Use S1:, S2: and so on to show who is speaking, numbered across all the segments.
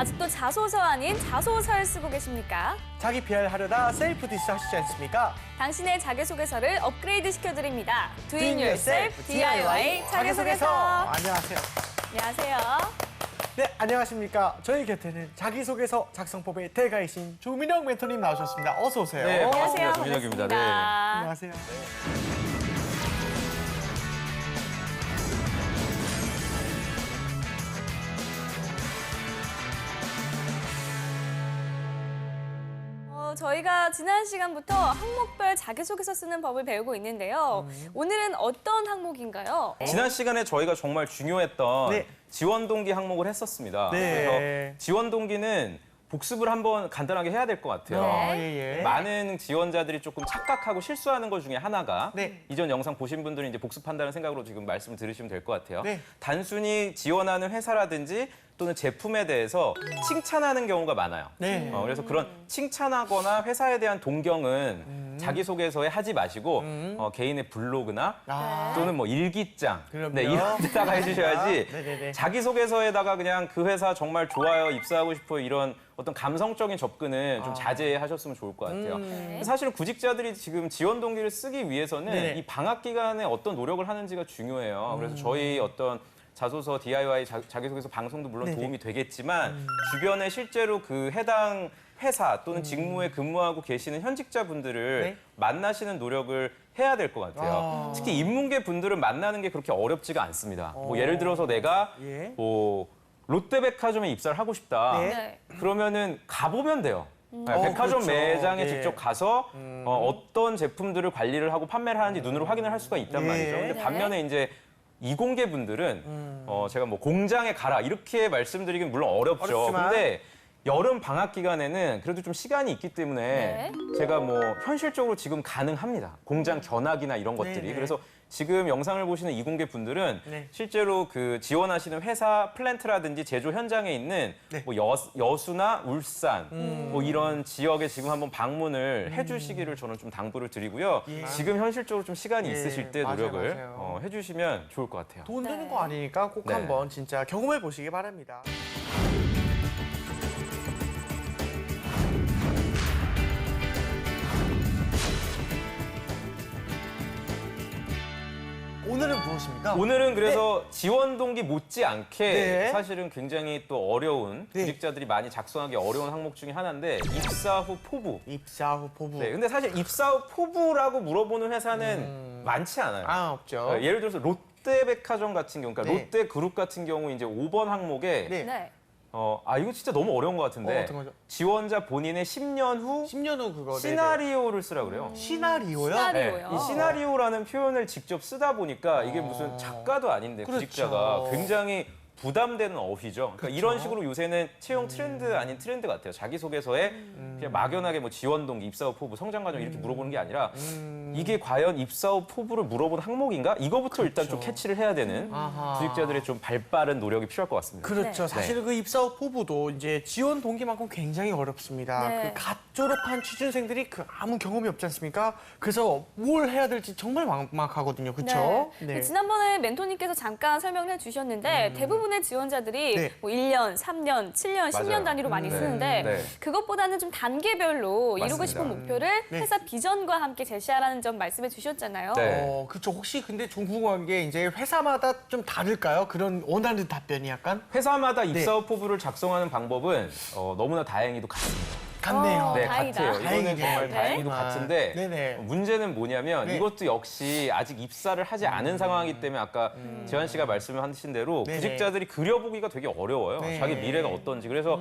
S1: 아직도 자소서 아닌 자소서를 쓰고 계십니까?
S2: 자기 PR 하려다 셀프 디스 하시지 않습니까?
S1: 당신의 자기소개서를 업그레이드 시켜드립니다. Doing
S2: Doing
S1: Yourself
S2: Yourself
S1: DIY 자기소개서.
S2: 안녕하세요.
S1: 안녕하세요.
S2: 네, 안녕하십니까. 저희 곁에는 자기소개서 작성법의 대가이신 조민영 멘토님 나오셨습니다. 어서 오세요.
S3: 네,
S1: 안녕하세요.
S3: 반갑습니다. 조민혁입니다. 네.
S2: 안녕하세요.
S1: 저희가 지난 시간부터 항목별 자기소개서 쓰는 법을 배우고 있는데요. 오늘은 어떤 항목인가요?
S3: 지난 시간에 저희가 정말 중요했던
S2: 네.
S3: 지원 동기 항목을 했었습니다.
S2: 네.
S3: 그래서 지원 동기는 복습을 한번 간단하게 해야 될 것 같아요.
S1: 네.
S2: 예.
S3: 많은 지원자들이 조금 착각하고 실수하는 것 중에 하나가
S2: 네.
S3: 이전 영상 보신 분들은 이제 복습한다는 생각으로 지금 말씀을 들으시면 될 것 같아요.
S2: 네.
S3: 단순히 지원하는 회사라든지 또는 제품에 대해서 칭찬하는 경우가 많아요.
S2: 네.
S3: 그래서 그런 칭찬하거나 회사에 대한 동경은 자기소개서에 하지 마시고 개인의 블로그나
S2: 아,
S3: 또는 뭐 일기장
S2: 그럼요.
S3: 네, 이런 데다가 해주셔야지
S2: 네네네.
S3: 자기소개서에다가 그냥 그 회사 정말 좋아요, 입사하고 싶어요 이런 어떤 감성적인 접근은 좀 자제하셨으면 좋을 것 같아요. 사실은 구직자들이 지금 지원 동기를 쓰기 위해서는
S2: 네네.
S3: 이 방학 기간에 어떤 노력을 하는지가 중요해요. 그래서 저희 어떤 자소서, DIY, 자기소개서 방송도 물론
S2: 네네.
S3: 도움이 되겠지만 주변에 실제로 그 해당 회사 또는 직무에 근무하고 계시는 현직자분들을
S2: 네.
S3: 만나시는 노력을 해야 될 것 같아요. 특히 인문계 분들은 만나는 게 그렇게 어렵지가 않습니다. 뭐 예를 들어서 내가
S2: 예.
S3: 뭐 롯데백화점에 입사를 하고 싶다.
S2: 네.
S1: 네.
S3: 그러면 가보면 돼요. 네, 백화점
S2: 그렇죠.
S3: 매장에
S2: 예.
S3: 직접 가서 어떤 제품들을 관리를 하고 판매를 하는지 눈으로 확인을 할 수가 있단
S2: 예.
S3: 말이죠. 근데
S1: 네.
S3: 반면에 이제 이공계 분들은 제가 뭐 공장에 가라 이렇게 말씀드리긴 물론 어렵죠.
S2: 어렵지만.
S3: 근데 여름 방학 기간에는 그래도 좀 시간이 있기 때문에
S1: 네.
S3: 제가 뭐 현실적으로 지금 가능합니다. 공장 견학이나 이런 것들이.
S2: 네네.
S3: 그래서 지금 영상을 보시는 이공계 분들은
S2: 네.
S3: 실제로 그 지원하시는 회사 플랜트라든지 제조 현장에 있는
S2: 네.
S3: 뭐 여수나 울산 뭐 이런 지역에 지금 한번 방문을 해주시기를 저는 좀 당부를 드리고요.
S2: 예.
S3: 지금 현실적으로 좀 시간이
S2: 예,
S3: 있으실 때
S2: 맞아요,
S3: 노력을
S2: 맞아요.
S3: 해주시면 좋을 것 같아요.
S2: 돈 드는
S1: 네.
S2: 거 아니니까 꼭
S3: 네.
S2: 한번 진짜 경험해 보시기 바랍니다. 오늘은 무엇입니까?
S3: 오늘은 그래서 지원 동기 못지않게
S2: 네.
S3: 사실은 굉장히 또 어려운
S2: 네.
S3: 구직자들이 많이 작성하기 어려운 항목 중에 하나인데 입사 후 포부.
S2: 입사 후 포부.
S3: 네, 근데 사실 입사 후 포부라고 물어보는 회사는 많지 않아요.
S2: 아, 없죠.
S3: 예를 들어서 롯데백화점 같은 경우, 그러니까
S2: 네.
S3: 롯데그룹 같은 경우 이제 5번 항목에
S2: 네.
S1: 네.
S3: 이거 진짜 너무 어려운 것 같은데
S2: 어떤 거죠?
S3: 지원자 본인의 10년 후
S2: 10년 후 그거.
S3: 시나리오를 쓰라 그래요.
S2: 시나리오요?
S1: 시나리오.
S3: 이 시나리오라는 표현을 직접 쓰다 보니까 이게 무슨 작가도 아닌데
S2: 그렇죠.
S3: 구직자가 굉장히 부담되는 어휘죠. 그러니까
S2: 그렇죠.
S3: 이런 식으로 요새는 채용 트렌드 아닌 트렌드 같아요. 자기소개서에 그냥 막연하게 뭐 지원 동기, 입사 후 포부, 성장 과정 이렇게 물어보는 게 아니라 이게 과연 입사 후 포부를 물어본 항목인가? 이거부터 일단 좀 캐치를 해야 되는
S2: 아하.
S3: 구직자들의 좀 발빠른 노력이 필요할 것 같습니다.
S2: 그렇죠.
S1: 네.
S2: 사실은 그 입사 후 포부도 이제 지원 동기만큼 굉장히 어렵습니다.
S1: 네.
S2: 그 갓 졸업한 취준생들이 그 아무 경험이 없지 않습니까? 그래서 뭘 해야 될지 정말 막막하거든요. 그렇죠?
S1: 네. 지난번에 멘토님께서 잠깐 설명을 해주셨는데 대부분의 지원자들이
S2: 네.
S1: 뭐 1년, 3년, 7년, 10년
S3: 맞아요.
S1: 단위로 많이
S3: 네.
S1: 쓰는데
S3: 네.
S1: 그것보다는 좀 단계별로 이루고
S3: 맞습니다.
S1: 싶은 목표를
S2: 네.
S1: 회사 비전과 함께 제시하라는 점 말씀해 주셨잖아요.
S3: 네.
S2: 그렇죠. 혹시 근데 좀 궁금한 게 이제 회사마다 좀 다를까요? 그런 원하는 답변이 약간
S3: 회사마다
S2: 네.
S3: 입사 후 포부를 작성하는 방법은 너무나 다행히도 같습니다.
S2: 같네요.
S3: 네,
S1: 다행이다.
S3: 같아요. 이거는
S2: 다행이네요.
S3: 정말
S1: 네.
S3: 다행히도
S2: 아,
S3: 같은데
S2: 네네.
S3: 문제는 뭐냐면
S2: 네.
S3: 이것도 역시 아직 입사를 하지 않은 상황이기 때문에 아까 재환 씨가 말씀하신 대로
S2: 네네.
S3: 구직자들이 그려보기가 되게 어려워요.
S2: 네.
S3: 자기 미래가 어떤지. 그래서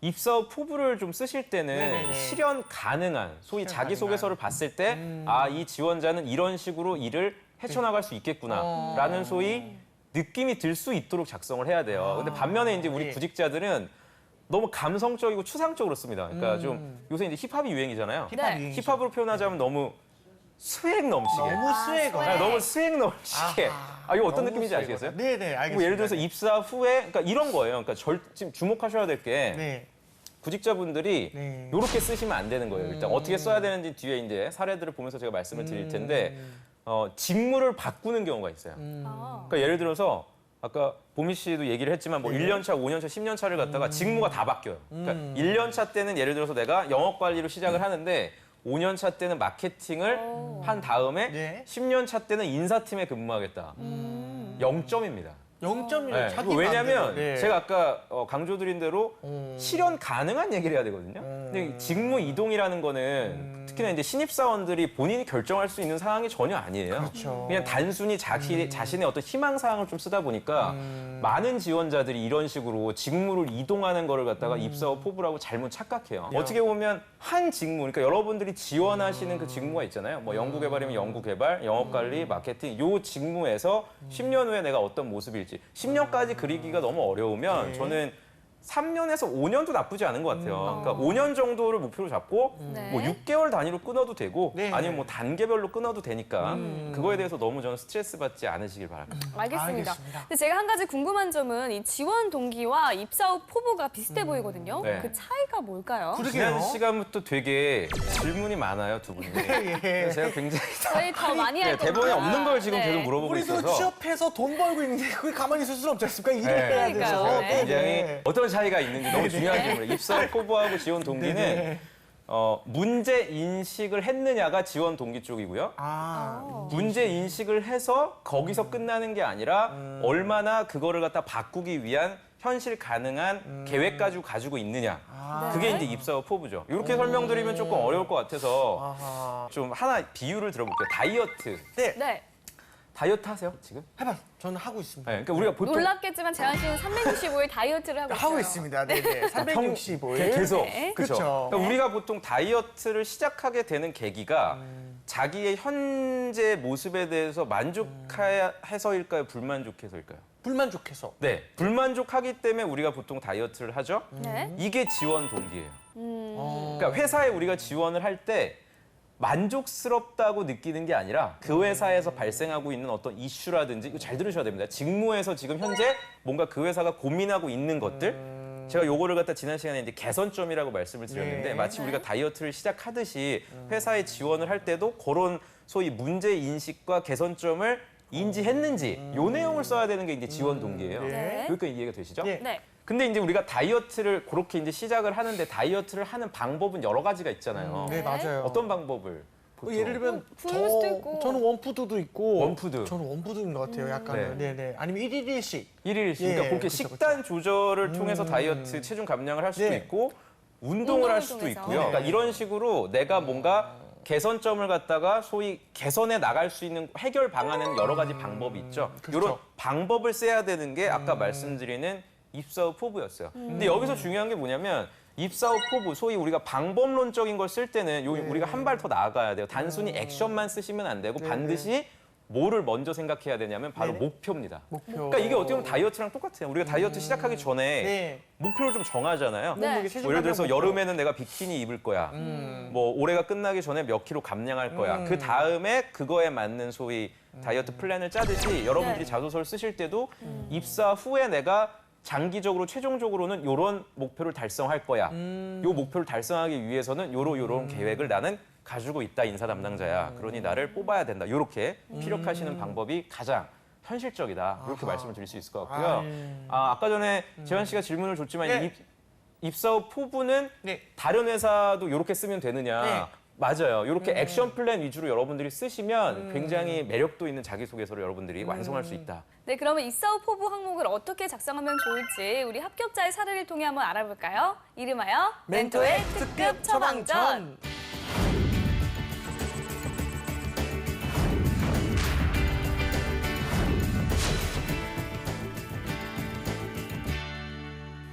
S3: 입사 후 포부를 좀 쓰실 때는
S2: 네네네.
S3: 실현 가능한 소위
S2: 실현
S3: 자기소개서를 봤을 때 이 지원자는 이런 식으로 일을 헤쳐나갈 수 있겠구나라는 소위 느낌이 들 수 있도록 작성을 해야 돼요. 근데 반면에 이제 우리
S2: 네.
S3: 구직자들은 너무 감성적이고 추상적으로 씁니다. 그러니까 좀 요새 이제 힙합이 유행이잖아요.
S2: 힙합
S1: 네.
S2: 유행이죠.
S3: 힙합으로 표현하자면 너무 스웩 넘치게.
S2: 너무 스웨거.
S1: 스웩.
S3: 너무 스웩 넘치게. 이거 어떤
S2: 너무
S3: 느낌인지
S2: 스웨거.
S3: 아시겠어요?
S2: 네네, 알겠습니다.
S3: 뭐 예를 들어서 입사 후에, 그러니까 이런 거예요. 그러니까 지금 주목하셔야 될 게
S2: 네.
S3: 구직자분들이
S2: 네.
S3: 이렇게 쓰시면 안 되는 거예요. 일단 어떻게 써야 되는지 뒤에 이제 사례들을 보면서 제가 말씀을 드릴 텐데 직무를 바꾸는 경우가 있어요.
S1: 아.
S3: 그러니까 예를 들어서 아까 보미 씨도 얘기를 했지만 뭐 1년 차, 5년 차, 10년 차를 갖다가 직무가 다 바뀌어요. 그러니까 1년 차 때는 예를 들어서 내가 영업 관리로 시작을 하는데 5년 차 때는 마케팅을 한 다음에
S2: 네.
S3: 10년 차 때는 인사팀에 근무하겠다. 0점입니다.
S2: 0점이요.
S3: 네.
S2: 자기
S3: 왜냐하면
S2: 마음대로. 네.
S3: 제가 아까 강조드린 대로 실현 가능한 얘기를 해야 되거든요. 근데 직무 이동이라는 거는 특히나 이제 신입사원들이 본인이 결정할 수 있는 상황이 전혀 아니에요.
S2: 그렇죠.
S3: 그냥 단순히 자신의 어떤 희망 사항을 좀 쓰다 보니까 많은 지원자들이 이런 식으로 직무를 이동하는 거를 갖다가 입사 후 포부라고 잘못 착각해요. 어떻게 보면 한 직무, 그러니까 여러분들이 지원하시는 그 직무가 있잖아요. 뭐 연구개발이면 연구개발, 영업관리, 마케팅 요 직무에서 10년 후에 내가 어떤 모습일지 10년까지 그리기가 너무 어려우면 저는 3년에서 5년도 나쁘지 않은 것 같아요. 그러니까 5년 정도를 목표로 잡고
S1: 네.
S3: 뭐 6개월 단위로 끊어도 되고
S2: 네.
S3: 아니면 뭐 단계별로 끊어도 되니까 그거에 대해서 너무 저는 스트레스 받지 않으시길 바랍니다.
S1: 알겠습니다.
S2: 알겠습니다.
S1: 근데 제가 한 가지 궁금한 점은 이 지원 동기와 입사 후 포부가 비슷해 보이거든요.
S3: 네.
S1: 그 차이가 뭘까요?
S2: 그러게요.
S3: 지난 시간부터 되게 질문이 많아요, 두 분이. 그래서 제가 굉장히
S1: 저희 더 많이 할 겁니다.
S3: 대본에 없는 걸 지금
S1: 네.
S3: 계속 물어보고
S2: 우리도
S3: 있어서
S2: 취업해서 돈 벌고 있는데 그게 가만히 있을 수는 없지 않습니까? 일을
S3: 네.
S2: 해야
S1: 그러니까요.
S2: 돼서.
S1: 네.
S3: 굉장히 어떤 차이가 있는지 너무 중요한
S2: 네.
S3: 질문이에요. 입사 후 포부하고 지원 동기는
S2: 네.
S3: 문제 인식을 했느냐가 지원 동기 쪽이고요.
S2: 아,
S3: 문제 인식을 해서 거기서 끝나는 게 아니라 얼마나 그거를 갖다 바꾸기 위한 현실 가능한 계획 가지고 있느냐. 그게 이제 입사 후 포부죠. 이렇게 설명드리면 조금 어려울 것 같아서
S2: 아하.
S3: 좀 하나 비유를 들어볼게요. 다이어트.
S2: 네,
S1: 네.
S3: 다이어트 하세요, 지금?
S2: 해봐. 저는 하고 있습니다.
S3: 네, 그러니까 우리가 보통
S1: 놀랍겠지만 재환 씨는 365일 다이어트를 하고 있어요.
S2: 하고 있습니다. 네네. 365일.
S3: 계속.
S1: 네.
S3: 그렇죠.
S2: 그쵸.
S3: 그러니까 우리가 보통 다이어트를 시작하게 되는 계기가 자기의 현재 모습에 대해서 만족해서일까요? 불만족해서일까요?
S2: 불만족해서.
S3: 네, 불만족하기 때문에 우리가 보통 다이어트를 하죠.
S1: 네.
S3: 이게 지원 동기예요.
S2: 어.
S3: 그러니까 회사에 우리가 지원을 할 때 만족스럽다고 느끼는 게 아니라 그 회사에서 발생하고 있는 어떤 이슈라든지 이거 잘 들으셔야 됩니다. 직무에서 지금 현재 뭔가 그 회사가 고민하고 있는 것들 제가 요거를 갖다 지난 시간에 이제 개선점이라고 말씀을 드렸는데
S2: 네.
S3: 마치 우리가 다이어트를 시작하듯이 회사에 지원을 할 때도 그런 소위 문제 인식과 개선점을 인지했는지 요 내용을 써야 되는 게 이제 지원 동기예요.
S1: 네.
S3: 여기까지 이해가 되시죠?
S2: 네.
S1: 네.
S3: 근데 이제 우리가 다이어트를 그렇게 이제 시작을 하는데 다이어트를 하는 방법은 여러 가지가 있잖아요.
S2: 네, 맞아요.
S3: 어떤 방법을? 보통?
S2: 예를 들면
S1: 굶을 수도 있고.
S2: 저는 원푸드도 있고
S3: 원푸드.
S2: 저는 원푸드인 것 같아요. 약간은.
S3: 네.
S2: 네네. 아니면 1일 1식.
S3: 일일
S2: 예,
S3: 그러니까 그렇게
S2: 그쵸,
S3: 식단 조절을 통해서 다이어트 체중 감량을 할 수도
S2: 네.
S3: 있고 운동을 할
S1: 운동을
S3: 수도
S1: 통해서.
S3: 있고요. 그러니까 이런 식으로 내가 뭔가 개선점을 갖다가 소위 개선해 나갈 수 있는 해결 방안에는 여러 가지 방법이 있죠.
S2: 그렇죠.
S3: 이런 방법을 써야 되는 게 아까 말씀드리는 입사 후 포부였어요. 근데 여기서 중요한 게 뭐냐면 입사 후 포부, 소위 우리가 방법론적인 걸 쓸 때는 우리가 한 발 더 나아가야 돼요. 단순히 액션만 쓰시면 안 되고 반드시 뭐를 먼저 생각해야 되냐면 바로
S2: 네네.
S3: 목표입니다.
S2: 목표.
S3: 그러니까 이게 어떻게 보면 다이어트랑 똑같아요. 우리가 다이어트 시작하기 전에
S2: 네.
S3: 목표를 좀 정하잖아요.
S1: 네.
S2: 몸무게 체중
S3: 뭐 예를 들어서
S2: 감량 목표.
S3: 여름에는 내가 비키니 입을 거야. 뭐 올해가 끝나기 전에 몇 킬로 감량할 거야. 그 다음에 그거에 맞는 소위 다이어트 플랜을 짜듯이 여러분들이
S1: 네.
S3: 자소서를 쓰실 때도 입사 후에 내가 장기적으로 최종적으로는 이런 목표를 달성할 거야. 요 목표를 달성하기 위해서는 요런 계획을 나는 가지고 있다 인사 담당자야. 그러니 나를 뽑아야 된다. 요렇게 피력하시는 방법이 가장 현실적이다. 이렇게 말씀을 드릴 수 있을 것 같고요. 아까 전에 재환 씨가 질문을 줬지만
S2: 네.
S3: 입사 후 포부는
S2: 네.
S3: 다른 회사도 이렇게 쓰면 되느냐.
S2: 네.
S3: 맞아요. 이렇게 액션 플랜 위주로 여러분들이 쓰시면 굉장히 매력도 있는 자기소개서를 여러분들이 완성할 수 있다.
S1: 네, 그러면 입사 후 포부 항목을 어떻게 작성하면 좋을지 우리 합격자의 사례를 통해 한번 알아볼까요? 이름하여 멘토의 특급 처방전.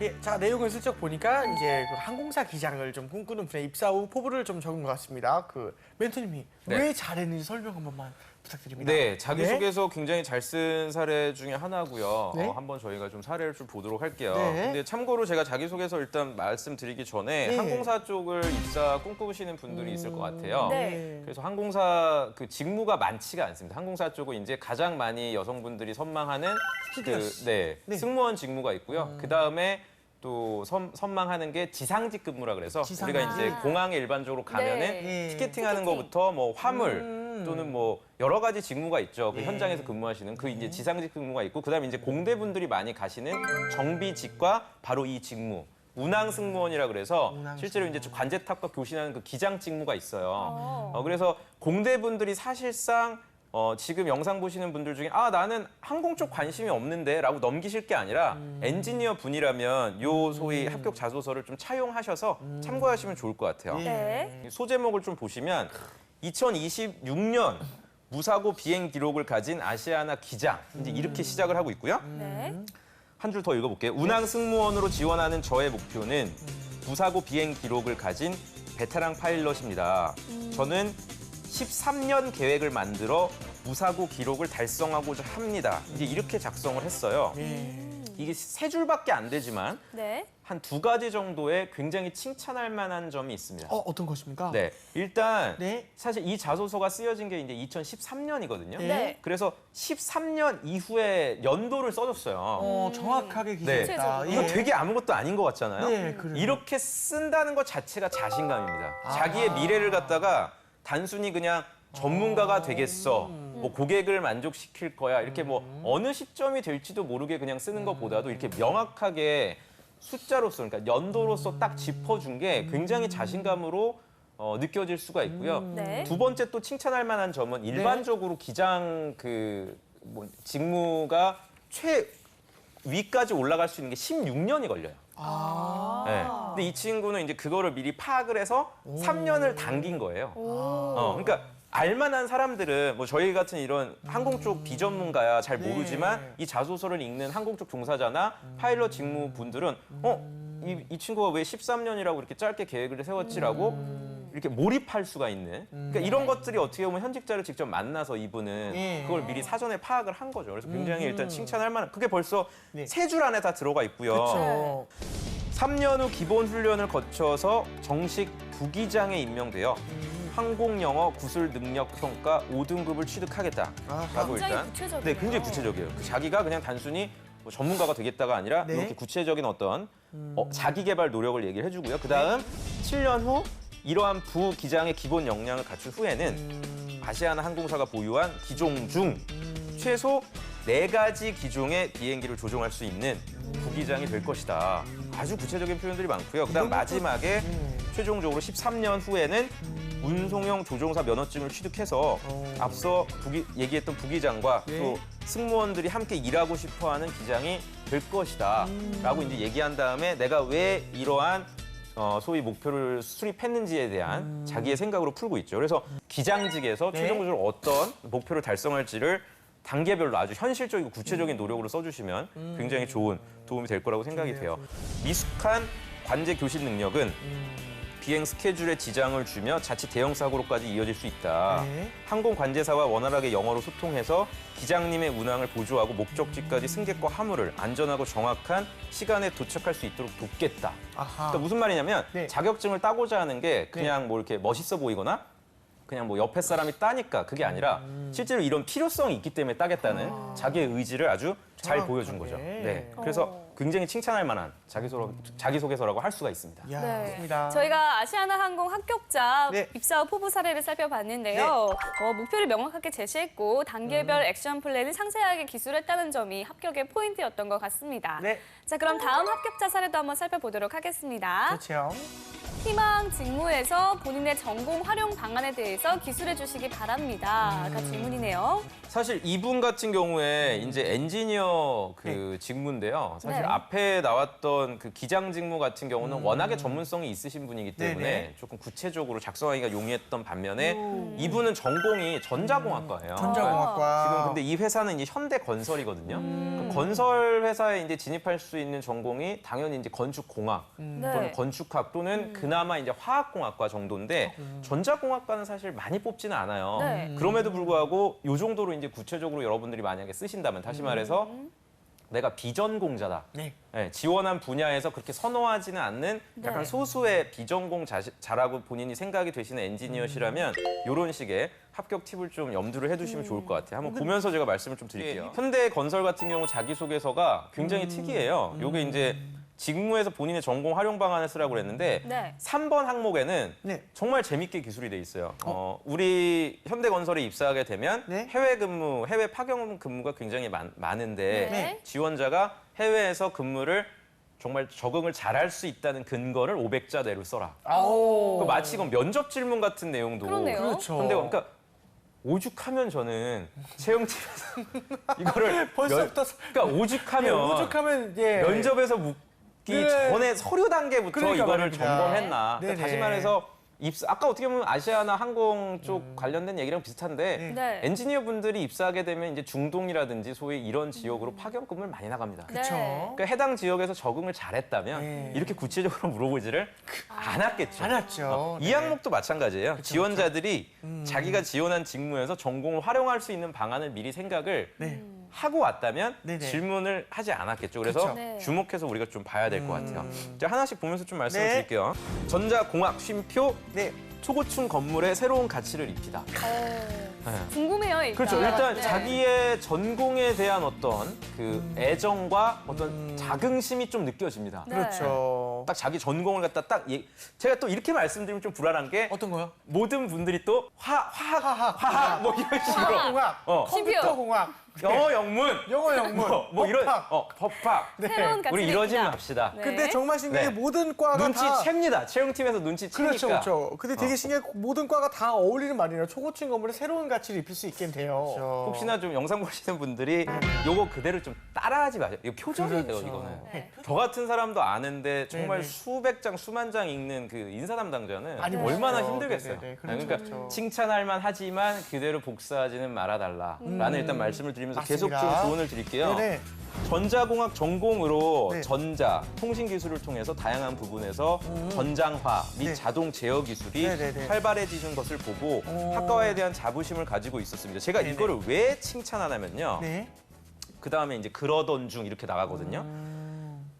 S2: 예, 자 내용을 슬쩍 보니까 이제 그 항공사 기장을 좀 꿈꾸는 분의 입사 후 포부를 좀 적은 것 같습니다. 그 멘토님이
S3: 네.
S2: 왜 잘했는지 설명 한 번만 부탁드립니다.
S3: 네, 자기소개서 굉장히 잘 쓴 사례 중에 하나고요.
S2: 네.
S3: 한번 저희가 좀 사례를 좀 보도록 할게요.
S2: 네.
S3: 근데 참고로 제가 자기소개서 일단 말씀드리기 전에
S2: 네.
S3: 항공사 쪽을 입사 꿈꾸시는 분들이 있을 것 같아요.
S1: 네.
S3: 그래서 항공사 그 직무가 많지가 않습니다. 항공사 쪽은 이제 가장 많이 여성분들이 선망하는
S2: 스튜디오스.
S3: 네,
S2: 네.
S3: 승무원 직무가 있고요. 그 다음에 또 선망하는 게 지상직 근무라 그래서
S2: 지상직.
S3: 우리가 이제
S1: 아.
S3: 공항에 일반적으로 가면은
S1: 네.
S2: 예.
S3: 티켓팅하는
S1: 티켓팅.
S3: 것부터 뭐 화물 또는 뭐 여러 가지 직무가 있죠. 그 현장에서 근무하시는 그 이제 지상직 근무가 있고 그다음에 이제 공대분들이 많이 가시는 정비직과 바로 이 직무. 운항 승무원이라 그래서 실제로 이제 관제탑과 교신하는 그 기장 직무가 있어요. 그래서 공대분들이 사실상 지금 영상 보시는 분들 중에 나는 항공 쪽 관심이 없는데라고 넘기실 게 아니라 엔지니어 분이라면 요 소위 합격 자소서를 좀 차용하셔서 참고하시면 좋을 것 같아요.
S1: 네.
S3: 소제목을 좀 보시면 2026년 무사고 비행 기록을 가진 아시아나 기장 이제 이렇게 시작을 하고 있고요.
S1: 네.
S3: 한 줄 더 읽어볼게요. 운항 승무원으로 지원하는 저의 목표는 무사고 비행 기록을 가진 베테랑 파일럿입니다. 저는 13년 계획을 만들어 무사고 기록을 달성하고자 합니다. 이제 이렇게 작성을 했어요. 이게 세 줄밖에 안 되지만
S1: 네.
S3: 한 두 가지 정도의 굉장히 칭찬할 만한 점이 있습니다.
S2: 어떤 것입니까?
S3: 네, 일단
S2: 네.
S3: 사실 이 자소서가 쓰여진 게 이제 2013년이거든요.
S1: 네.
S3: 그래서 13년 이후에 연도를 써줬어요.
S2: 정확하게
S3: 네.
S2: 기재했다.
S3: 이거 되게 아무것도 아닌 것 같잖아요.
S2: 네, 그래요.
S3: 이렇게 쓴다는 것 자체가 자신감입니다. 자기의 미래를 갖다가 단순히 그냥 전문가가 되겠어, 뭐 고객을 만족시킬 거야 이렇게 뭐 어느 시점이 될지도 모르게 그냥 쓰는 것보다도 이렇게 명확하게 숫자로서 그러니까 연도로서 딱 짚어준 게 굉장히 자신감으로 느껴질 수가 있고요.
S1: 네.
S3: 두 번째 또 칭찬할 만한 점은 일반적으로 기장 직무가 최위까지 올라갈 수 있는 게 16년이 걸려요. 네. 근데 이 친구는 이제 그거를 미리 파악을 해서 3년을 당긴 거예요. 그러니까 알만한 사람들은 뭐 저희 같은 이런 항공 쪽 비전문가야 잘 모르지만 이 자소서를 읽는 항공 쪽 종사자나 파일럿 직무 분들은 이 친구가 왜 13년이라고 이렇게 짧게 계획을 세웠지라고 이렇게 몰입할 수가 있는 그러니까 이런 것들이 어떻게 보면 현직자를 직접 만나서 이분은 그걸 미리 사전에 파악을 한 거죠. 그래서 굉장히 일단 칭찬할 만한 그게 벌써 세 줄 안에 다 들어가 있고요.
S2: 그렇죠.
S3: 3년 후 기본 훈련을 거쳐서 정식 부기장에 임명되어 항공 영어 구술 능력 평가 5등급을 취득하겠다라고
S1: 굉장히
S3: 일단
S1: 구체적이에요.
S3: 네, 굉장히 구체적이에요. 자기가 그냥 단순히 뭐 전문가가 되겠다가 아니라
S2: 네.
S3: 이렇게 구체적인 어떤 자기 개발 노력을 얘기를 해주고요. 그다음 7년 후 이러한 부기장의 기본 역량을 갖춘 후에는 아시아나 항공사가 보유한 기종 중 최소 4가지 기종의 비행기를 조종할 수 있는 부기장이 될 것이다. 아주 구체적인 표현들이 많고요. 그다음 마지막에 최종적으로 13년 후에는 운송용 조종사 면허증을 취득해서 앞서 얘기했던 부기장과 또 승무원들이 함께 일하고 싶어하는 기장이 될 것이다. 라고 이제 얘기한 다음에 내가 왜 이러한 소위 목표를 수립했는지에 대한 자기의 생각으로 풀고 있죠. 그래서 기장직에서 최종적으로 어떤 목표를 달성할지를 단계별로 아주 현실적이고 구체적인 노력으로 써주시면 굉장히 좋은 도움이 될 거라고 생각이 돼요. 미숙한 관제 교신 능력은 비행 스케줄에 지장을 주며 자칫 대형 사고로까지 이어질 수 있다. 항공 관제사와 원활하게 영어로 소통해서 기장님의 운항을 보조하고 목적지까지 승객과 화물을 안전하고 정확한 시간에 도착할 수 있도록 돕겠다. 그러니까 무슨 말이냐면 자격증을 따고자 하는 게 그냥 뭐 이렇게 멋있어 보이거나 그냥 뭐 옆에 사람이 따니까 그게 아니라 실제로 이런 필요성이 있기 때문에 따겠다는 자기의 의지를 아주 잘 보여준 거죠. 네. 그래서 굉장히 칭찬할 만한 자기소개서라고 할 수가 있습니다.
S2: 이야,
S1: 네.
S2: 맞습니다.
S1: 저희가 아시아나 항공 합격자
S2: 네.
S1: 입사 후 포부 사례를 살펴봤는데요. 목표를 명확하게 제시했고 단계별 액션 플랜을 상세하게 기술했다는 점이 합격의 포인트였던 것 같습니다.
S2: 네.
S1: 자, 그럼 다음 합격자 사례도 한번 살펴보도록 하겠습니다.
S2: 그렇죠.
S1: 희망 직무에서 본인의 전공 활용 방안에 대해서 기술해 주시기 바랍니다. 가 질문이네요.
S3: 사실 이분 같은 경우에 이제 엔지니어 직무인데요. 사실
S1: 네.
S3: 앞에 나왔던 그 기장 직무 같은 경우는 워낙에 전문성이 있으신 분이기 때문에
S2: 네네.
S3: 조금 구체적으로 작성하기가 용이했던 반면에 이분은 전공이 전자공학과예요.
S2: 전자공학과.
S3: 지금 근데 이 회사는 이제 현대건설이거든요. 그 건설 회사에 이제 진입할 수 있는 전공이 당연히 이제 건축공학 또는
S1: 네.
S3: 건축학 또는 그나마 이제 화학공학과 정도인데 전자공학과는 사실 많이 뽑지는 않아요.
S1: 네.
S3: 그럼에도 불구하고 이 정도로 이제 구체적으로 여러분들이 만약에 쓰신다면 다시 말해서 내가 비전공자다.
S2: 네.
S3: 네, 지원한 분야에서 그렇게 선호하지는 않는 약간
S1: 네.
S3: 소수의 비전공자라고 본인이 생각이 되시는 엔지니어시라면 이런 식의 합격 팁을 좀 염두를 해두시면 좋을 것 같아요. 한번 보면서 제가 말씀을 좀 드릴게요. 현대건설 같은 경우 자기소개서가 굉장히 특이해요. 요게 이제 직무에서 본인의 전공 활용 방안을 쓰라고 그랬는데
S1: 네.
S3: 3번 항목에는
S2: 네.
S3: 정말 재밌게 기술이 돼 있어요. 우리 현대건설에 입사하게 되면
S2: 네.
S3: 해외 근무, 해외 파견 근무가 굉장히 많은데
S1: 네.
S3: 지원자가 해외에서 근무를 정말 적응을 잘할 수 있다는 근거를 500자 내로 써라.
S2: 아오.
S3: 그 마치 이건 면접 질문 같은 내용도
S1: 그러네요.
S2: 그렇죠.
S3: 근데 그러니까 오죽하면 저는 채용팀에서 이거를
S2: 벌써부터
S3: 그러니까 오죽하면
S2: 오죽하면 예.
S3: 면접에서 묻기
S2: 네.
S3: 전에 서류 단계부터
S2: 그러니까
S3: 이거를
S2: 말입니다.
S3: 점검했나. 그러니까
S2: 네네.
S3: 다시 말해서 아까 어떻게 보면 아시아나 항공 쪽 관련된 얘기랑 비슷한데
S1: 네.
S3: 엔지니어 분들이 입사하게 되면 이제 중동이라든지 소위 이런 지역으로 파견 근무를 많이 나갑니다.
S1: 네.
S2: 그쵸.
S3: 그러니까 해당 지역에서 적응을 잘했다면
S2: 네.
S3: 이렇게 구체적으로 물어보지를 않았겠죠.
S2: 안 왔죠.
S3: 이 항목도 마찬가지예요. 지원자들이 자기가 지원한 직무에서 전공을 활용할 수 있는 방안을 미리 생각을
S2: 네.
S3: 하고 왔다면
S2: 네네.
S3: 질문을 하지 않았겠죠. 그래서
S2: 그쵸.
S1: 네.
S3: 주목해서 우리가 좀 봐야 될 것 같아요. 자, 하나씩 보면서 좀 말씀을
S2: 네.
S3: 드릴게요. 전자공학 쉼표
S2: 네.
S3: 초고층 건물에 새로운 가치를 입히다.
S1: 궁금해요, 일단.
S3: 그렇죠. 일단
S1: 네.
S3: 자기의 전공에 대한 어떤 그 애정과 어떤 자긍심이 좀 느껴집니다.
S1: 네.
S2: 그렇죠.
S3: 딱 자기 전공을 갖다 제가 또 이렇게 말씀드리면 좀 불안한 게
S2: 어떤 거요?
S3: 모든 분들이 또 화학 뭐 이런 식으로
S2: 공학, 컴퓨터
S1: 심지어.
S2: 공학,
S3: 영어 영문
S2: 영어 영문,
S3: 뭐 이런
S2: 법학.
S3: 법학
S1: 새로운 가치를
S3: 우리 이러지
S1: 입히다.
S3: 맙시다.
S1: 네.
S2: 근데 정말 신기한 게
S3: 네.
S2: 모든 과가 다
S3: 눈치챕니다. 채용팀에서 눈치채니까.
S2: 그렇죠, 그렇죠. 근데 되게 신기한 게 모든 과가 다 어울리는 말이에요. 초고층 건물에 새로운 가치를 입힐 수 있게 돼요.
S3: 혹시나 좀 영상 보시는 분들이 요거 그대로 좀 따라하지 마세요. 이거 표정이에요,
S2: 그렇죠.
S3: 이거는.
S1: 네.
S3: 저 같은 사람도 아는데 정말
S2: 네네.
S3: 수백 장, 수만 장 읽는 그 인사 담당자는
S2: 많이
S3: 얼마나
S2: 보시죠.
S3: 힘들겠어요.
S2: 네네. 그렇죠,
S3: 그러니까
S2: 그렇죠.
S3: 칭찬할 만 하지만 그대로 복사하지는 말아달라라는 일단 말씀을 드리면서 계속 좀
S2: 맞습니다.
S3: 조언을 드릴게요.
S2: 네네.
S3: 전자공학 전공으로
S2: 네.
S3: 전자, 통신 기술을 통해서 다양한 부분에서 전장화 및
S2: 네.
S3: 자동 제어 기술이
S2: 네네네.
S3: 활발해지는 것을 보고 학과에 대한 자부심을 가지고 있었습니다. 제가
S2: 네네.
S3: 이거를 왜 칭찬하냐면요.
S2: 네.
S3: 그 다음에 이제 그러던 중 이렇게 나가거든요.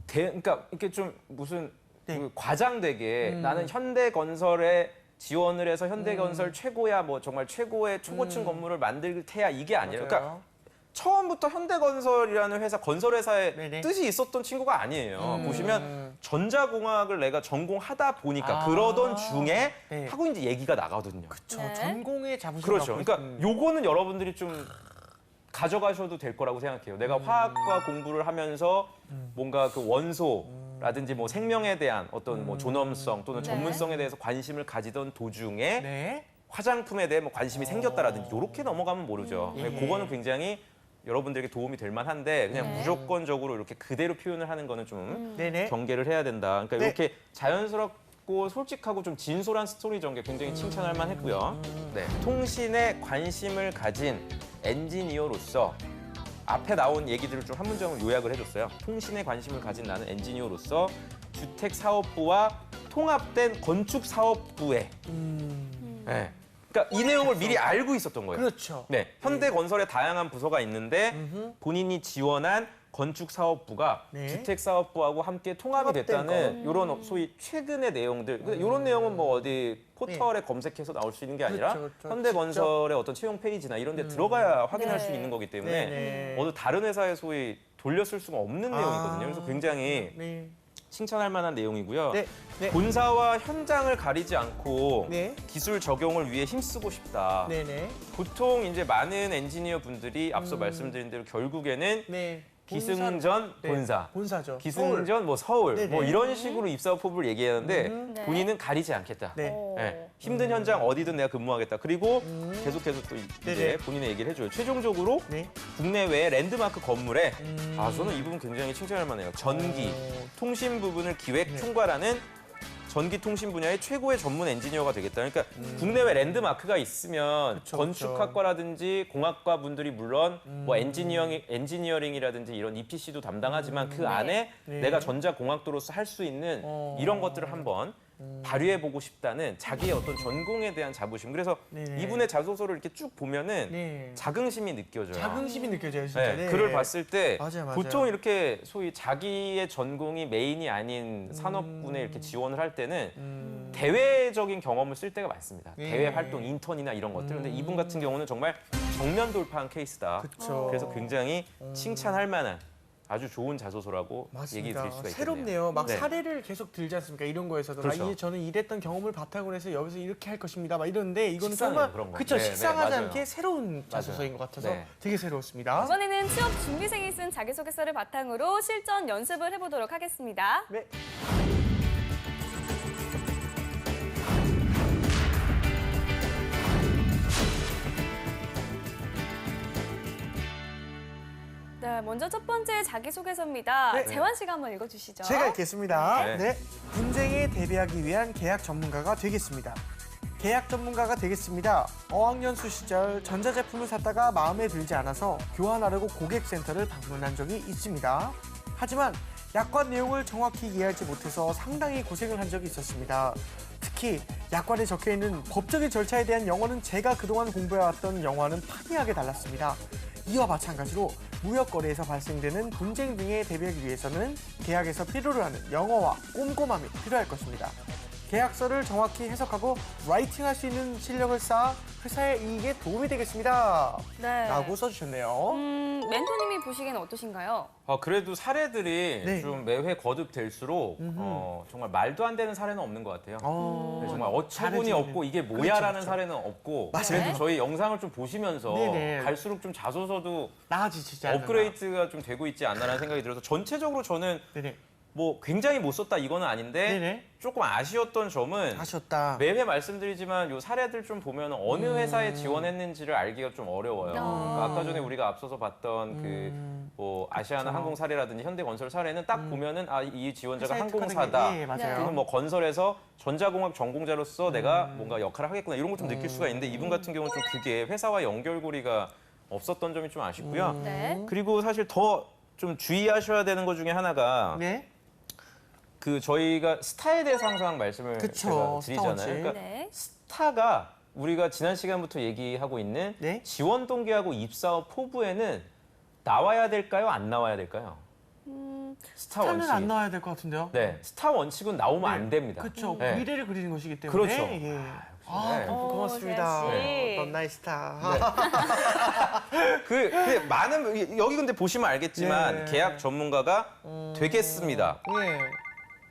S3: 그러니까 이렇게 좀 무슨
S2: 네.
S3: 그 과장되게 나는 현대건설에 지원을 해서 현대건설 최고야 뭐 정말 최고의 초고층 건물을 만들 테야 이게 아니라 그러니까
S2: 맞아요.
S3: 처음부터 현대건설이라는 회사 건설회사의
S2: 네네.
S3: 뜻이 있었던 친구가 아니에요. 보시면 전자공학을 내가 전공하다 보니까 그러던 중에
S2: 네.
S3: 하고 이제 얘기가 나가거든요.
S2: 저
S1: 네.
S2: 전공의 자부심
S3: 그렇죠.
S2: 갖고
S3: 그러니까 요거는 여러분들이 좀 가져가셔도 될 거라고 생각해요. 내가 화학과 공부를 하면서 뭔가 그 원소라든지 뭐 생명에 대한 어떤 뭐 존엄성 또는
S1: 네.
S3: 전문성에 대해서 관심을 가지던 도중에
S2: 네.
S3: 화장품에 대해 뭐 관심이 생겼다라든지 이렇게 넘어가면 모르죠.
S2: 예.
S3: 그거는 굉장히 여러분들에게 도움이 될 만한데 그냥
S1: 네.
S3: 무조건적으로 이렇게 그대로 표현을 하는 거는 좀
S2: 네네.
S3: 경계를 해야 된다. 그러니까
S2: 네.
S3: 이렇게 자연스럽고 솔직하고 좀 진솔한 스토리 전개 굉장히 칭찬할 만했고요. 네. 통신에 관심을 가진 엔지니어로서 앞에 나온 얘기들을 좀 한 문장으로 요약을 해줬어요. 통신에 관심을 가진 나는 엔지니어로서 주택사업부와 통합된 건축사업부에 네. 그러니까 이 내용을 미리 알고 있었던 거예요.
S2: 그렇죠.
S3: 네, 현대건설에 다양한 부서가 있는데 본인이 지원한 건축사업부가
S2: 네.
S3: 주택사업부하고 함께 통합이
S2: 통합된
S3: 됐다는 이런 소위 최근의 내용들. 이런 내용은 뭐 어디 포털에
S2: 네.
S3: 검색해서 나올 수 있는 게 아니라
S2: 그렇죠, 그렇죠.
S3: 현대건설의 어떤 채용 페이지나 이런 데 들어가야 확인할
S1: 네.
S3: 수 있는 거기 때문에
S2: 네네.
S3: 어느 다른 회사에 소위 돌렸을 수가 없는 내용이거든요. 그래서 굉장히
S2: 네.
S3: 칭찬할 만한 내용이고요.
S2: 네. 네.
S3: 본사와 현장을 가리지 않고
S2: 네.
S3: 기술 적용을 위해 힘쓰고 싶다.
S2: 네네.
S3: 보통 이제 많은 엔지니어 분들이 앞서 말씀드린 대로 결국에는
S2: 네.
S3: 기승전
S2: 네.
S3: 본사,
S2: 본사죠.
S3: 기승전 뭐 서울
S2: 네네.
S3: 뭐 이런 식으로 입사 포부를 얘기하는데
S1: 네.
S3: 본인은 가리지 않겠다.
S2: 네.
S1: 오.
S3: 네, 힘든 현장 어디든 내가 근무하겠다. 그리고 계속해서 또 이제
S2: 네네.
S3: 본인의 얘기를 해줘요. 최종적으로
S2: 네.
S3: 국내외 랜드마크 건물에 저는 이 부분 굉장히 칭찬할 만해요. 전기, 통신 부분을 기획,
S2: 네.
S3: 총괄하는 전기 통신 분야의 최고의 전문 엔지니어가 되겠다. 그러니까 국내외 랜드마크가 있으면
S2: 그쵸,
S3: 건축학과라든지 공학과 분들이 물론 뭐 엔지니어링이라든지 이런 EPC도 담당하지만 그 안에
S2: 네.
S3: 내가 전자공학도로서 할 수 있는 이런 것들을 한번 발휘해보고 싶다는 자기의 어떤 전공에 대한 자부심. 그래서
S2: 네네.
S3: 이분의 자소서를 이렇게 쭉 보면은
S2: 네.
S3: 자긍심이 느껴져요.
S2: 자긍심이 느껴져요, 진짜.
S3: 네,
S2: 네.
S3: 글을 봤을 때
S2: 맞아요, 맞아요.
S3: 보통 이렇게 소위 자기의 전공이 메인이 아닌 산업군에 이렇게 지원을 할 때는 대외적인 경험을 쓸 때가 많습니다.
S2: 네.
S3: 대외 활동, 인턴이나 이런 것들. 근데 이분 같은 경우는 정말 정면 돌파한 케이스다.
S2: 그쵸.
S3: 그래서 굉장히 칭찬할 만한 아주 좋은 자소서라고 얘기 드릴 수가 있겠네요.
S2: 새롭네요. 막
S3: 네.
S2: 사례를 계속 들지 않습니까? 이런 거에서도
S3: 그렇죠.
S2: 이게 저는 이랬던 경험을 바탕으로 해서 여기서 이렇게 할 것입니다. 막 이러는데 이거는
S3: 식상해요,
S2: 정말
S3: 그런 거.
S2: 그쵸,
S3: 네, 네,
S2: 식상하지
S3: 맞아요.
S2: 않게 새로운 자소서인 것 같아서
S3: 네.
S2: 되게 새로웠습니다.
S1: 이번에는 취업 준비생이 쓴 자기소개서를 바탕으로 실전 연습을 해보도록 하겠습니다.
S2: 네.
S1: 네, 먼저 첫 번째 자기소개서입니다.
S2: 네.
S1: 재환 씨가 한번 읽어주시죠.
S2: 제가 읽겠습니다.
S3: 네.
S2: 네. 분쟁에 대비하기 위한 계약 전문가가 되겠습니다. 계약 전문가가 되겠습니다. 어학연수 시절 전자제품을 샀다가 마음에 들지 않아서 교환하려고 고객센터를 방문한 적이 있습니다. 하지만 약관 내용을 정확히 이해하지 못해서 상당히 고생을 한 적이 있었습니다. 특히 약관에 적혀있는 법적인 절차에 대한 영어는 제가 그동안 공부해왔던 영어와는 판이하게 달랐습니다. 이와 마찬가지로 무역거래에서 발생되는 분쟁 등에 대비하기 위해서는 계약에서 필요로 하는 영어와 꼼꼼함이 필요할 것입니다. 계약서를 정확히 해석하고 라이팅할 수 있는 실력을 쌓아 회사의 이익에 도움이 되겠습니다.
S1: 네.
S2: 라고 써주셨네요.
S1: 멘토님이 보시기에는 어떠신가요?
S3: 그래도 사례들이
S2: 네.
S3: 좀 매회 거듭될수록 정말 말도 안 되는 사례는 없는 것 같아요. 네, 정말 어처구니
S2: 잘해주는.
S3: 없고 이게 뭐야라는
S2: 그렇죠.
S3: 사례는 없고
S2: 맞아요.
S3: 그래도 저희 영상을 좀 보시면서
S2: 네네.
S3: 갈수록 좀 자소서도
S2: 나아지지 않나.
S3: 업그레이드가 좀 되고 있지 않나라는 생각이 들어서 전체적으로 저는
S2: 네네.
S3: 뭐 굉장히 못 썼다 이거는 아닌데
S2: 네네.
S3: 조금 아쉬웠던 점은
S2: 아쉬웠다.
S3: 매회 말씀드리지만 요 사례들 좀 보면 어느 회사에 지원했는지를 알기가 좀 어려워요. 그러니까 아까 전에 우리가 앞서서 봤던 그 뭐 아시아나
S2: 그렇죠.
S3: 항공사례라든지 현대건설 사례는 딱 보면은 아 이 지원자가
S2: 회사에
S3: 항공사다.
S2: 특화된 게, 예, 맞아요.
S3: 또는 뭐 건설에서 전자공학 전공자로서 내가 뭔가 역할을 하겠구나 이런 걸 좀 느낄 수가 있는데 이분 같은 경우는 좀 그게 회사와 연결고리가 없었던 점이 좀 아쉽고요.
S1: 네.
S3: 그리고 사실 더 좀 주의하셔야 되는 것 중에 하나가
S2: 네.
S3: 그 저희가 스타에 대해서 항상 말씀을
S2: 그쵸,
S3: 제가 드리잖아요.
S2: 스타워치.
S3: 그러니까
S1: 네.
S3: 스타가 우리가 지난 시간부터 얘기하고 있는
S2: 네.
S3: 지원 동기하고 입사업 포부에는 나와야 될까요? 안 나와야 될까요? 스타
S2: 스타는
S3: 원칙.
S2: 안 나와야 될 것 같은데요.
S3: 네, 스타 원칙은 나오면 안 됩니다.
S2: 그렇죠.
S3: 네.
S2: 미래를 그리는 것이기 때문에.
S3: 그렇죠.
S2: 예.
S3: 네.
S2: 고맙습니다.
S1: 재환 씨.
S2: 넌 나의 스타.
S3: 그 많은 여기 근데 보시면 알겠지만
S2: 예.
S3: 계약 전문가가 되겠습니다.
S2: 예.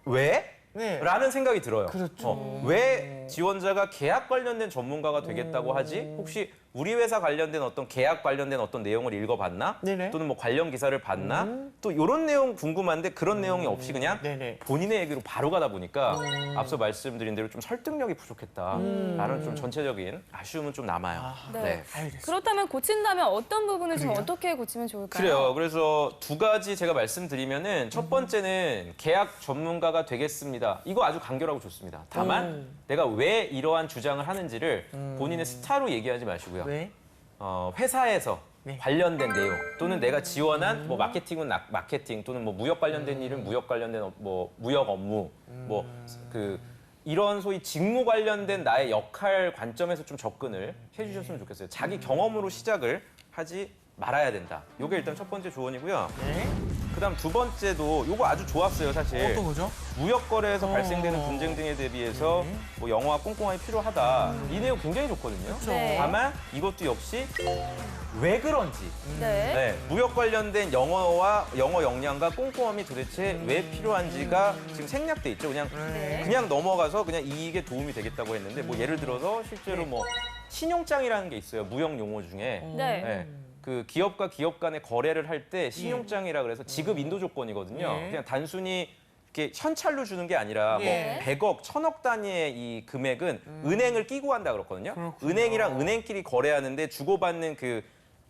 S3: 왜?
S2: 네.
S3: 라는 생각이 들어요.
S2: 그렇죠.
S3: 왜 지원자가 계약 관련된 전문가가 되겠다고 하지? 혹시 우리 회사 관련된 어떤 계약 관련된 어떤 내용을 읽어봤나?
S2: 네네.
S3: 또는 뭐 관련 기사를 봤나? 또 이런 내용 궁금한데 그런 내용이 없이 그냥
S2: 네네.
S3: 본인의 얘기로 바로 가다 보니까 앞서 말씀드린 대로 좀 설득력이 부족했다라는 좀 전체적인 아쉬움은 좀 남아요.
S1: 네.
S2: 알겠습니다.
S1: 그렇다면 고친다면 어떤 부분을 좀
S2: 그래요?
S1: 어떻게 고치면 좋을까요?
S3: 그래요. 그래서 두 가지 제가 말씀드리면은 첫 번째는 계약 전문가가 되겠습니다. 이거 아주 간결하고 좋습니다. 다만 내가 왜 이러한 주장을 하는지를 본인의 스타로 얘기하지 마시고요.
S2: 왜?
S3: 회사에서
S2: 네.
S3: 관련된 내용 또는 내가 지원한 뭐 마케팅은 마케팅 또는 뭐 무역 관련된 일은 무역 관련된 뭐 무역 업무 뭐 그 이런 소위 직무 관련된 나의 역할 관점에서 좀 접근을 해주셨으면 좋겠어요. 자기 경험으로 시작을 하지 말아야 된다. 이게 일단 첫 번째 조언이고요.
S2: 네.
S3: 그다음 두 번째도 요거 아주 좋았어요, 사실.
S2: 어떤 거죠?
S3: 무역 거래에서 발생되는 분쟁 등에 대비해서 뭐 영어와 꼼꼼함이 필요하다. 이 내용 굉장히 좋거든요.
S1: 네.
S3: 다만 이것도 역시 왜 그런지
S1: 네.
S3: 네, 무역 관련된 영어와 영어 역량과 꼼꼼함이 도대체 왜 필요한지가 지금 생략돼 있죠.
S1: 네.
S3: 그냥 넘어가서 그냥 이익에 도움이 되겠다고 했는데 뭐 예를 들어서 실제로 뭐 신용장이라는 게 있어요. 무역 용어 중에.
S1: 네.
S3: 네. 그 기업과 기업 간의 거래를 할 때 신용장이라 그래서 지급 인도 조건이거든요.
S2: 예.
S3: 그냥 단순히 이렇게 현찰로 주는 게 아니라
S2: 예.
S3: 뭐 100억, 1000억 단위의 이 금액은 은행을 끼고 한다 그렇거든요.
S2: 그렇군요.
S3: 은행이랑 은행끼리 거래하는데 주고받는 그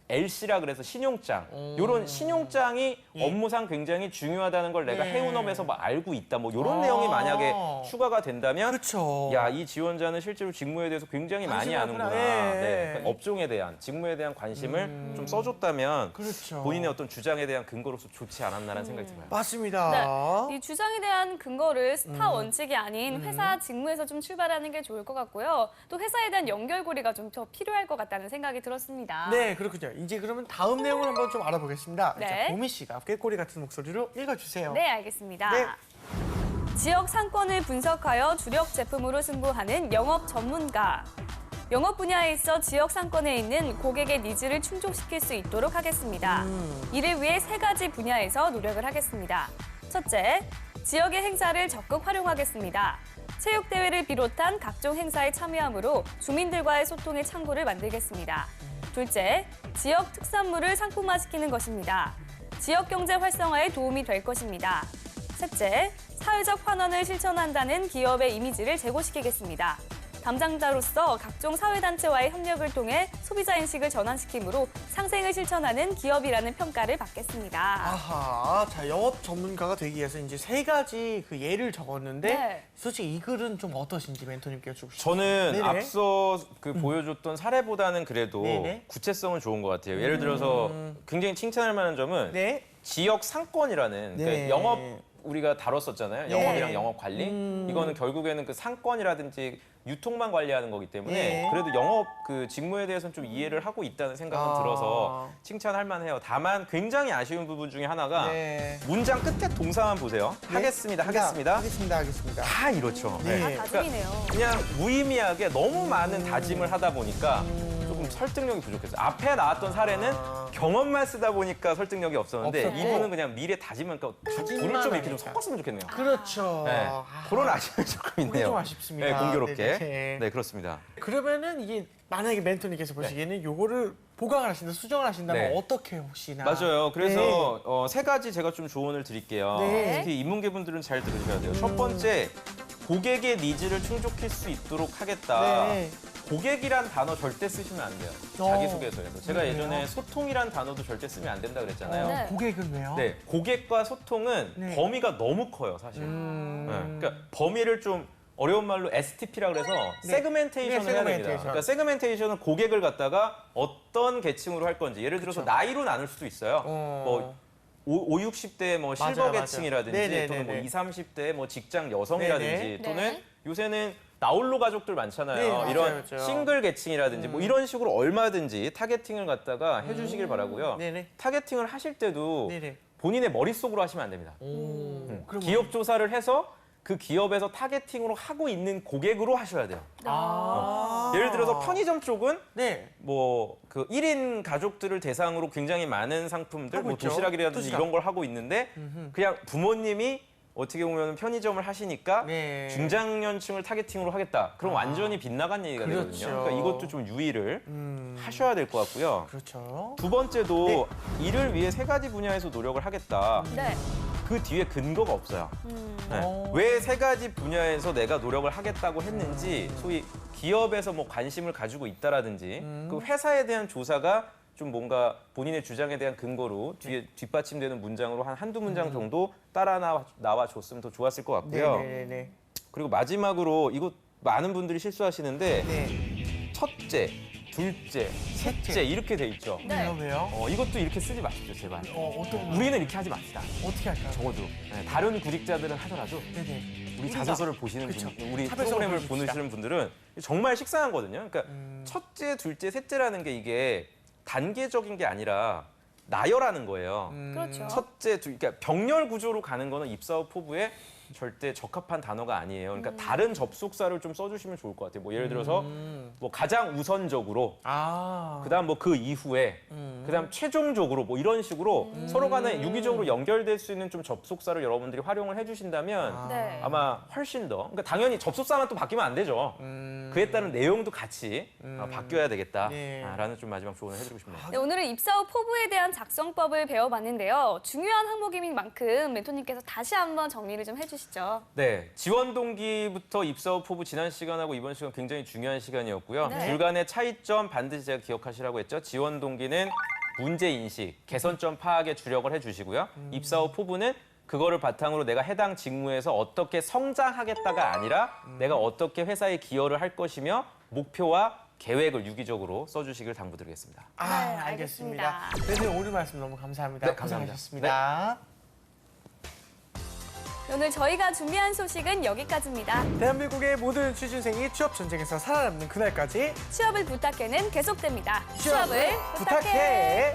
S3: LC라 그래서 신용장. 요런 신용장이 업무상 굉장히 중요하다는 걸 내가
S2: 예.
S3: 해운업에서 뭐 알고 있다. 뭐 요런 내용이 만약에 추가가 된다면
S2: 그렇죠.
S3: 야, 이 지원자는 실제로 직무에 대해서 굉장히 많이
S2: 관심이
S3: 아는구나.
S2: 많구나. 예.
S3: 네. 그러니까 업종에 대한, 직무에 대한 관심을 좀 써줬다면
S2: 그렇죠.
S3: 본인의 어떤 주장에 대한 근거로서 좋지 않았나라는 생각이 들어요.
S2: 맞습니다.
S1: 네. 이 주장에 대한 근거를 스타 원칙이 아닌 회사 직무에서 좀 출발하는 게 좋을 것 같고요. 또 회사에 대한 연결고리가 좀 더 필요할 것 같다는 생각이 들었습니다.
S2: 네, 그렇군요. 이제 그러면 다음 내용을 한번 좀 알아보겠습니다.
S1: 네.
S2: 자, 보미 씨가 꾀꼬리 같은 목소리로 읽어주세요.
S1: 네, 알겠습니다.
S2: 네.
S1: 지역 상권을 분석하여 주력 제품으로 승부하는 영업 전문가. 영업 분야에 있어 지역 상권에 있는 고객의 니즈를 충족시킬 수 있도록 하겠습니다. 이를 위해 3가지 분야에서 노력을 하겠습니다. 첫째, 지역의 행사를 적극 활용하겠습니다. 체육대회를 비롯한 각종 행사에 참여함으로 주민들과의 소통의 창구를 만들겠습니다. 둘째, 지역 특산물을 상품화시키는 것입니다. 지역 경제 활성화에 도움이 될 것입니다. 셋째, 사회적 환원을 실천한다는 기업의 이미지를 제고시키겠습니다. 담당자로서 각종 사회단체와의 협력을 통해 소비자 인식을 전환시키므로 상생을 실천하는 기업이라는 평가를 받겠습니다.
S2: 아하, 자, 영업 전문가가 되기 위해서 이제 3가지 그 예를 적었는데
S1: 네.
S2: 솔직히 이 글은 좀 어떠신지 멘토님께 여쭙고 싶습니다.
S3: 저는
S2: 네네.
S3: 앞서 그 보여줬던 사례보다는 그래도
S2: 네네.
S3: 구체성은 좋은 것 같아요. 예를 들어서 굉장히 칭찬할 만한 점은
S2: 네.
S3: 지역 상권이라는
S2: 네.
S3: 그러니까 영업 우리가 다뤘었잖아요.
S2: 네.
S3: 영업이랑 영업 관리. 이거는 결국에는 그 상권이라든지 유통만 관리하는 거기 때문에
S2: 네.
S3: 그래도 영업 그 직무에 대해서는 좀 이해를 하고 있다는 생각은 들어서 칭찬할 만해요. 다만 굉장히 아쉬운 부분 중에 하나가
S2: 네.
S3: 문장 끝에 동사만 보세요.
S2: 네.
S3: 하겠습니다. 하겠습니다.
S2: 하겠습니다.
S3: 다 이렇죠.
S2: 네.
S1: 다 다짐이네요.
S3: 그냥 무의미하게 너무 많은 다짐을 하다 보니까 조금 설득력이 부족했어요. 앞에 나왔던 사례는 경험만 쓰다 보니까 설득력이 없었는데
S2: 없었고.
S3: 이분은 그냥 미래 다짐을 그러니까 둘을 좀 이렇게 좀 섞었으면 좋겠네요.
S2: 그렇죠.
S3: 네.
S2: 아,
S3: 그런 아쉬움이 조금
S2: 그게
S3: 있네요.
S2: 좀 아쉽습니다.
S3: 네, 공교롭게.
S2: 네.
S3: 네, 그렇습니다.
S2: 그러면은 이게 만약에 멘토님께서 보시기에는 요거를 보강을 하신다, 수정을 하신다면
S3: 네.
S2: 어떻게 혹시나
S3: 맞아요. 그래서
S2: 네.
S3: 3가지 제가 좀 조언을 드릴게요.
S2: 네.
S3: 특히 인문계분들은 잘 들으셔야 돼요. 첫 번째, 고객의 니즈를 충족할 수 있도록 하겠다.
S2: 네.
S3: 고객이란 단어 절대 쓰시면 안 돼요. 자기소개서에서. 제가
S2: 왜요?
S3: 예전에 소통이란 단어도 절대 쓰면 안 된다 그랬잖아요.
S1: 네.
S2: 고객은 왜요?
S3: 네, 고객과 소통은
S2: 네.
S3: 범위가 너무 커요, 사실. 네, 그러니까 범위를 좀 어려운 말로 STP라 그래서 세그멘테이션을
S2: 네,
S3: 해야 됩니다.
S2: 세그멘테이션.
S3: 그러니까 세그멘테이션은 고객을 갖다가 어떤 계층으로 할 건지 예를 들어서 나이로 나눌 수도 있어요. 뭐 5, 60대 뭐 실버
S2: 맞아요, 맞아요.
S3: 계층이라든지
S2: 네네네네.
S3: 또는 뭐 20, 30대 뭐 직장 여성이라든지
S1: 네네.
S3: 또는
S1: 네.
S3: 요새는 나홀로 가족들 많잖아요.
S2: 네, 맞아요,
S3: 이런
S2: 맞아요.
S3: 싱글 계층이라든지 뭐 이런 식으로 얼마든지 타겟팅을 갖다가 해주시길 바라고요.
S2: 네네.
S3: 타겟팅을 하실 때도
S2: 네네.
S3: 본인의 머릿속으로 하시면 안 됩니다.
S2: 그럼
S3: 기업 조사를 해서 그 기업에서 타겟팅으로 하고 있는 고객으로 하셔야 돼요. 예를 들어서 편의점 쪽은
S2: 네.
S3: 뭐 그 1인 가족들을 대상으로 굉장히 많은 상품들,
S2: 하고
S3: 뭐
S2: 있죠.
S3: 도시락이라든지
S2: 도시락.
S3: 이런 걸 하고 있는데 그냥 부모님이 어떻게 보면 편의점을 하시니까
S2: 네.
S3: 중장년층을 타겟팅으로 하겠다. 그럼 완전히 빗나간 얘기가
S2: 그렇죠.
S3: 되거든요. 그러니까 이것도 좀 유의를 하셔야 될 것 같고요.
S2: 그렇죠.
S3: 두 번째도 이를 위해 3가지 분야에서 노력을 하겠다.
S1: 네.
S3: 그 뒤에 근거가 없어요. 네.
S2: 오.
S3: 왜 3가지 분야에서 내가 노력을 하겠다고 했는지 소위 기업에서 뭐 관심을 가지고 있다라든지 그 회사에 대한 조사가 좀 뭔가 본인의 주장에 대한 근거로 뒤에 뒷받침되는 문장으로 한두 문장 정도 따라 나와 줬으면 더 좋았을 것 같고요.
S2: 네네네.
S3: 그리고 마지막으로 이거 많은 분들이 실수하시는데
S2: 네.
S3: 첫째, 둘째, 셋째 이렇게 돼 있죠.
S1: 네.
S2: 왜요?
S3: 이것도 이렇게 쓰지 마십시오, 제발.
S2: 어떤
S3: 우리는 이렇게 하지 맙시다.
S2: 어떻게 할까요?
S3: 적어도 다른 구직자들은 하더라도
S2: 네네.
S3: 우리 자소서를 보시는
S2: 그쵸.
S3: 분, 우리
S2: 차별성을
S3: 프로그램을
S2: 보여줍시다.
S3: 보시는 분들은 정말 식상하거든요. 그러니까 첫째, 둘째, 셋째라는 게 이게 단계적인 게 아니라 나열하는 거예요.
S1: 그렇죠.
S3: 첫째, 그러니까 병렬 구조로 가는 거는 입사업 포부에 절대 적합한 단어가 아니에요. 그러니까 다른 접속사를 좀 써주시면 좋을 것 같아요. 뭐 예를 들어서 뭐 가장 우선적으로, 그다음 뭐 그 이후에, 그다음 최종적으로 뭐 이런 식으로 서로 간에 유기적으로 연결될 수 있는 좀 접속사를 여러분들이 활용을 해주신다면
S1: 네.
S3: 아마 훨씬 더. 그러니까 당연히 접속사만 또 바뀌면 안 되죠. 그에 따른 내용도 같이 바뀌어야 되겠다라는 좀 마지막 조언을 해드리고 싶네요.
S1: 네, 오늘은 입사 후 포부에 대한 작성법을 배워봤는데요. 중요한 항목인 만큼 멘토님께서 다시 한번 정리를 좀 해주시죠.
S3: 네, 지원 동기부터 입사 후 포부 지난 시간하고 이번 시간 굉장히 중요한 시간이었고요.
S1: 네.
S3: 둘 간의 차이점 반드시 제가 기억하시라고 했죠. 지원 동기는 문제 인식, 개선점 파악에 주력을 해주시고요. 입사 후 포부는 그거를 바탕으로 내가 해당 직무에서 어떻게 성장하겠다가 아니라 내가 어떻게 회사에 기여를 할 것이며 목표와 계획을 유기적으로 써주시길 당부드리겠습니다.
S2: 아,
S1: 네,
S2: 알겠습니다.
S1: 알겠습니다.
S2: 네, 오늘 말씀 너무 감사합니다.
S3: 네, 감사합니다.
S2: 고생하셨습니다.
S1: 오늘 저희가 준비한 소식은 여기까지입니다.
S2: 대한민국의 모든 취준생이 취업 전쟁에서 살아남는 그날까지
S1: 취업을 부탁해는 계속됩니다.
S2: 취업을 부탁해.